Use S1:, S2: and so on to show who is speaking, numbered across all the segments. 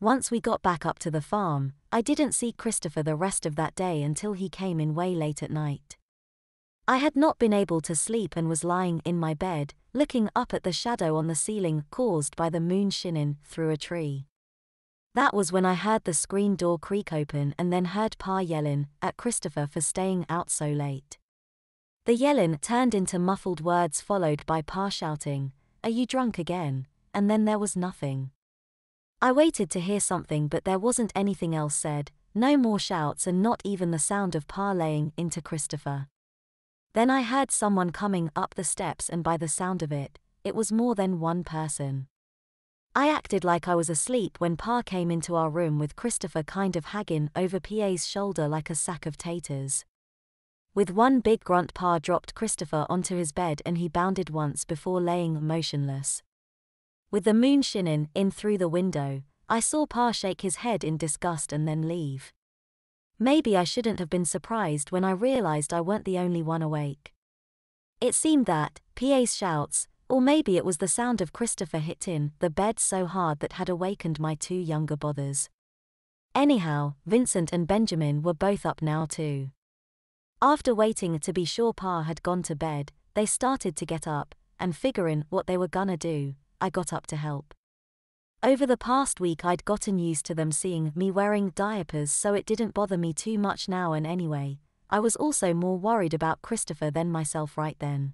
S1: Once we got back up to the farm, I didn't see Christopher the rest of that day until he came in way late at night. I had not been able to sleep and was lying in my bed, looking up at the shadow on the ceiling caused by the moon shining through a tree. That was when I heard the screen door creak open and then heard Pa yelling at Christopher for staying out so late. The yelling turned into muffled words followed by Pa shouting, "Are you drunk again?" And then there was nothing. I waited to hear something but there wasn't anything else said, no more shouts and not even the sound of Pa laying into Christopher. Then I heard someone coming up the steps and by the sound of it, it was more than one person. I acted like I was asleep when Pa came into our room with Christopher kind of hanging over PA's shoulder like a sack of taters. With one big grunt Pa dropped Christopher onto his bed and he bounded once before laying motionless. With the moon shining in through the window, I saw Pa shake his head in disgust and then leave. Maybe I shouldn't have been surprised when I realized I weren't the only one awake. It seemed that PA's shouts, or maybe it was the sound of Christopher hitting the bed so hard that had awakened my two younger brothers. Anyhow, Vincent and Benjamin were both up now too. After waiting to be sure Pa had gone to bed, they started to get up, and figuring what they were gonna do, I got up to help. Over the past week I'd gotten used to them seeing me wearing diapers so it didn't bother me too much now, and anyway, I was also more worried about Christopher than myself right then.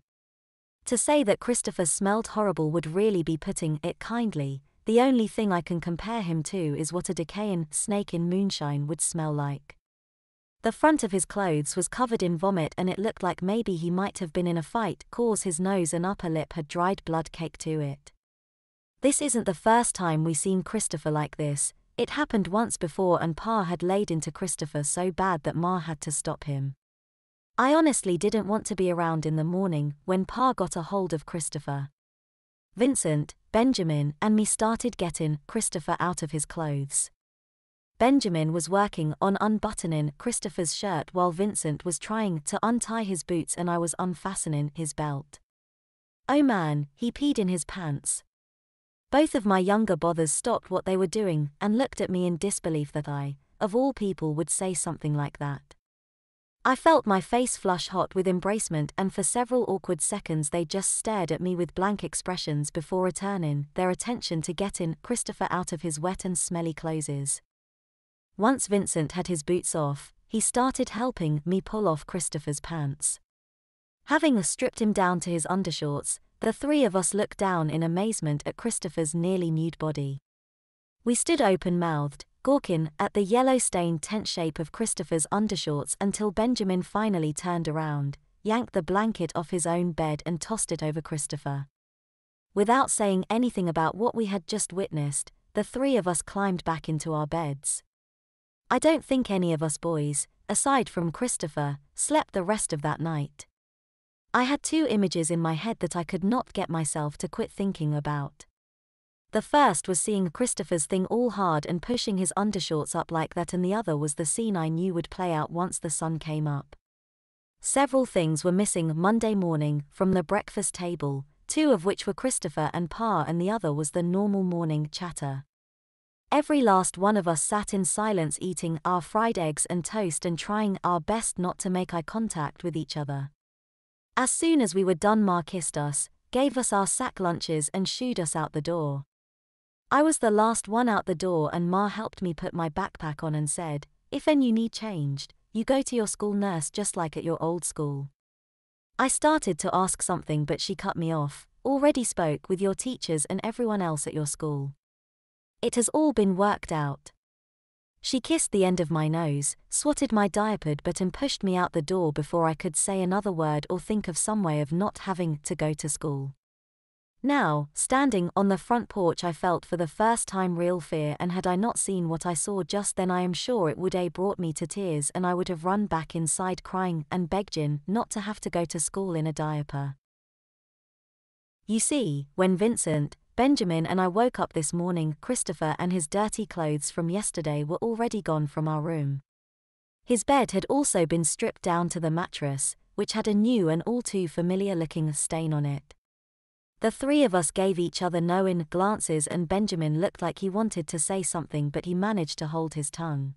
S1: To say that Christopher smelled horrible would really be putting it kindly. The only thing I can compare him to is what a decaying snake in moonshine would smell like. The front of his clothes was covered in vomit and it looked like maybe he might have been in a fight cause his nose and upper lip had dried blood caked to it. This isn't the first time we seen Christopher like this. It happened once before and Pa had laid into Christopher so bad that Ma had to stop him. I honestly didn't want to be around in the morning when Pa got a hold of Christopher. Vincent, Benjamin, and me started getting Christopher out of his clothes. Benjamin was working on unbuttoning Christopher's shirt while Vincent was trying to untie his boots and I was unfastening his belt. Oh man, he peed in his pants. Both of my younger brothers stopped what they were doing and looked at me in disbelief that I, of all people, would say something like that. I felt my face flush hot with embracement and for several awkward seconds they just stared at me with blank expressions before returning their attention to getting Christopher out of his wet and smelly clothes. Once Vincent had his boots off, he started helping me pull off Christopher's pants. Having stripped him down to his undershorts, the three of us looked down in amazement at Christopher's nearly nude body. We stood open-mouthed, gawking at the yellow-stained tent shape of Christopher's undershorts until Benjamin finally turned around, yanked the blanket off his own bed and tossed it over Christopher. Without saying anything about what we had just witnessed, the three of us climbed back into our beds. I don't think any of us boys, aside from Christopher, slept the rest of that night. I had two images in my head that I could not get myself to quit thinking about. The first was seeing Christopher's thing all hard and pushing his undershorts up like that, and the other was the scene I knew would play out once the sun came up. Several things were missing Monday morning from the breakfast table, two of which were Christopher and Pa, and the other was the normal morning chatter. Every last one of us sat in silence eating our fried eggs and toast and trying our best not to make eye contact with each other. As soon as we were done, Ma kissed us, gave us our sack lunches and shooed us out the door. I was the last one out the door and Ma helped me put my backpack on and said, "If you need changed, you go to your school nurse just like at your old school." I started to ask something but she cut me off. "Already spoke with your teachers and everyone else at your school. It has all been worked out." She kissed the end of my nose, swatted my diaper butt and pushed me out the door before I could say another word or think of some way of not having to go to school. Now, standing on the front porch, I felt for the first time real fear, and had I not seen what I saw just then I am sure it would have brought me to tears and I would have run back inside crying and begged Jin not to have to go to school in a diaper. You see, when Vincent, Benjamin and I woke up this morning, Christopher and his dirty clothes from yesterday were already gone from our room. His bed had also been stripped down to the mattress, which had a new and all too familiar looking stain on it. The three of us gave each other knowing glances and Benjamin looked like he wanted to say something but he managed to hold his tongue.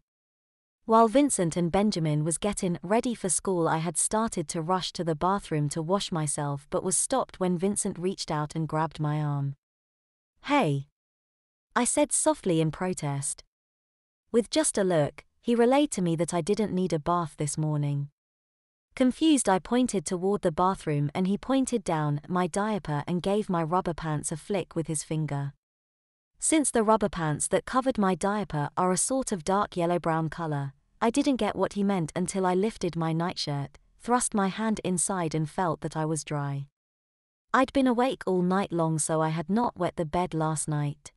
S1: While Vincent and Benjamin was getting ready for school, I had started to rush to the bathroom to wash myself but was stopped when Vincent reached out and grabbed my arm. "Hey," I said softly in protest. With just a look, he relayed to me that I didn't need a bath this morning. Confused, I pointed toward the bathroom and he pointed down at my diaper and gave my rubber pants a flick with his finger. Since the rubber pants that covered my diaper are a sort of dark yellow-brown color, I didn't get what he meant until I lifted my nightshirt, thrust my hand inside and felt that I was dry. I'd been awake all night long, so I had not wet the bed last night.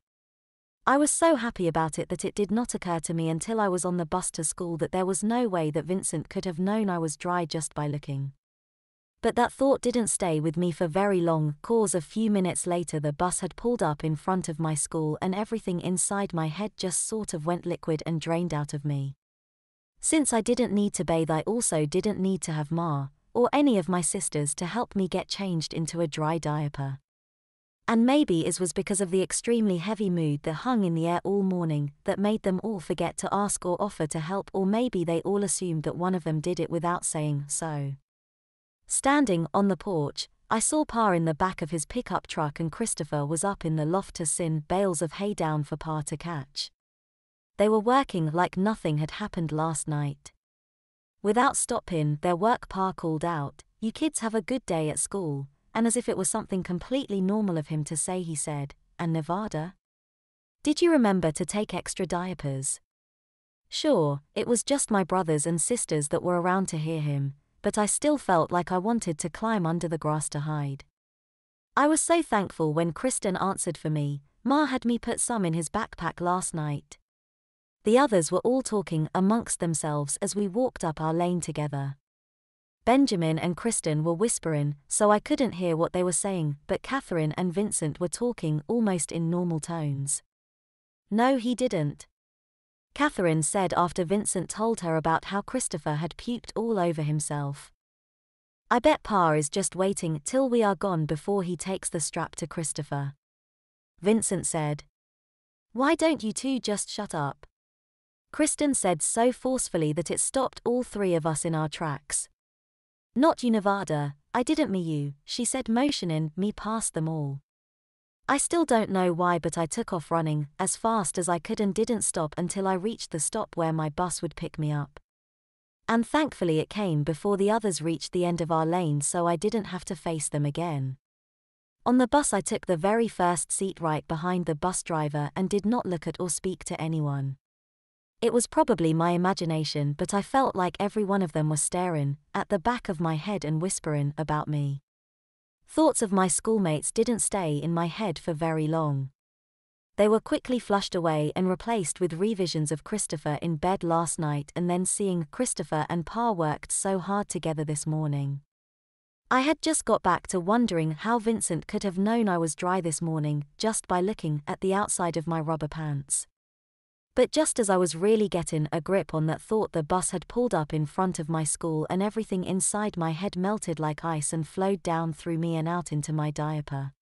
S1: I was so happy about it that it did not occur to me until I was on the bus to school that there was no way that Vincent could have known I was dry just by looking. But that thought didn't stay with me for very long, cause a few minutes later the bus had pulled up in front of my school and everything inside my head just sort of went liquid and drained out of me. Since I didn't need to bathe, I also didn't need to have Ma, or any of my sisters to help me get changed into a dry diaper. And maybe it was because of the extremely heavy mood that hung in the air all morning that made them all forget to ask or offer to help, or maybe they all assumed that one of them did it without saying so. Standing on the porch, I saw Pa in the back of his pickup truck and Christopher was up in the loft to send bales of hay down for Pa to catch. They were working like nothing had happened last night. Without stopping their work, Pa called out, "You kids have a good day at school," and as if it was something completely normal of him to say, he said, "And Nevada? Did you remember to take extra diapers?" Sure, it was just my brothers and sisters that were around to hear him, but I still felt like I wanted to climb under the grass to hide. I was so thankful when Kristen answered for me. Ma had me put some in his backpack last night. The others were all talking amongst themselves as we walked up our lane together. Benjamin and Kristen were whispering, so I couldn't hear what they were saying, but Catherine and Vincent were talking almost in normal tones. "No, he didn't," Catherine said after Vincent told her about how Christopher had puked all over himself. "I bet Pa is just waiting till we are gone before he takes the strap to Christopher," Vincent said. "Why don't you two just shut up?" Kristen said so forcefully that it stopped all three of us in our tracks. "Not you, Nevada, I didn't mean you," she said, motioning me past them all. I still don't know why, but I took off running as fast as I could and didn't stop until I reached the stop where my bus would pick me up. And thankfully it came before the others reached the end of our lane, so I didn't have to face them again. On the bus I took the very first seat right behind the bus driver and did not look at or speak to anyone. It was probably my imagination, but I felt like every one of them was staring at the back of my head and whispering about me. Thoughts of my schoolmates didn't stay in my head for very long. They were quickly flushed away and replaced with revisions of Christopher in bed last night and then seeing Christopher and Pa worked so hard together this morning. I had just got back to wondering how Vincent could have known I was dry this morning just by looking at the outside of my rubber pants. But just as I was really getting a grip on that thought, the bus had pulled up in front of my school and everything inside my head melted like ice and flowed down through me and out into my diaper.